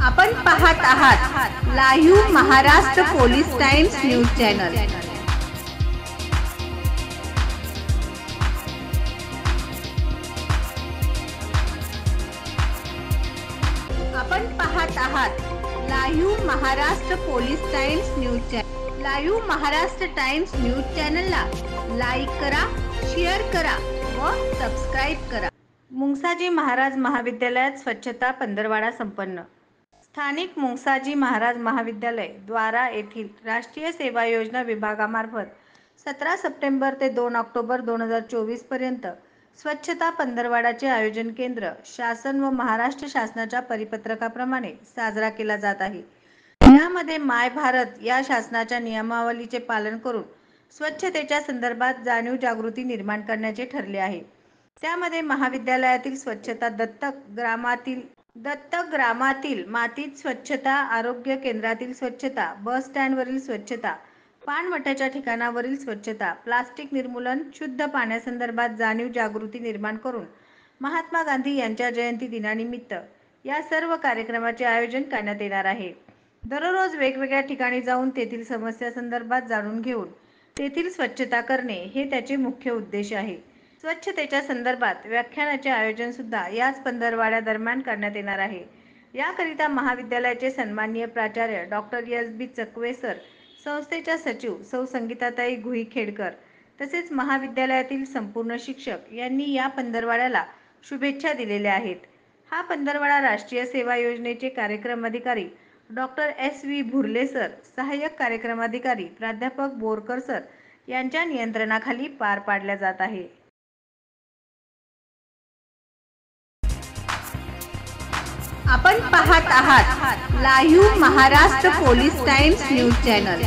आपण पाहत आहात live Maharashtra police times news channel. आपण पाहत आहात live Maharashtra police times news channel. Live Maharashtra times news चॅनलला लाईक करा, शेअर करा व सबस्क्राइब करा। मुंगसाजी महाराज महाविद्यालयात स्वच्छता पंधरवडा संपन्न। स्थानिक मुंगसाजी महाराज महाविद्यालय द्वारा येथील राष्ट्रीय सेवा योजना विभागामार्फत 17 सप्टेंबर ते 2 ऑक्टोबर 2024 पर्यंत स्वच्छता पंधरवड्याचे आयोजन केंद्र शासन व महाराष्ट्र शासनाच्या परिपत्रकाप्रमाणे साजरा केला जात आहे। यामध्ये माय भारत या शासनाच्या नियमावलीचे पालन करून स्वच्छतेच्या संदर्भात जाणीव जागृती निर्माण करण्याचे ठरले आहे। त्यामध्ये महाविद्यालयातील स्वच्छता, दत्तक ग्रामातील मातीत स्वच्छता, आरोग्य केंद्रातील स्वच्छता, बस स्टँडवरील स्वच्छता, पाणवठ्याच्या ठिकाणावरील स्वच्छता, प्लास्टिक निर्मूलन, शुद्ध पाण्यासंदर्भात जाणीव जागृती निर्माण करून महात्मा गांधी यांच्या जयंती दिनानिमित्त या सर्व कार्यक्रमाचे आयोजन करण्यात येणार आहे। दररोज वेगवेगळ्या ठिकाणी जाऊन तेथील समस्या संदर्भात जाणून घेऊन तेथील स्वच्छता करणे हे त्याचे मुख्य उद्देश आहे। स्वच्छतेच्या संदर्भात व्याख्यानाचे आयोजन सुद्धा याच पंधरवड्या दरम्यान करण्यात येणार आहे। याकरिता महाविद्यालयाचे सन्माननीय प्राचार्य डॉक्टर एस.बी. चकवे सर, संस्थेच्या सचिव सौ संगीताताई घुईखेडकर तसेच महाविद्यालयातील संपूर्ण शिक्षक यांनी या पंधरवड्याला शुभेच्छा दिलेल्या आहेत। हा पंधरवडा राष्ट्रीय सेवा योजनेचे कार्यक्रम अधिकारी डॉक्टर एस.व्ही. भुर्ले सर, सहाय्यक कार्यक्रम अधिकारी प्राध्यापक बोरकर सर यांच्या नियंत्रणाखाली पार पाडला जात आहे। आपण पाहत आहात live Maharashtra police times news channel.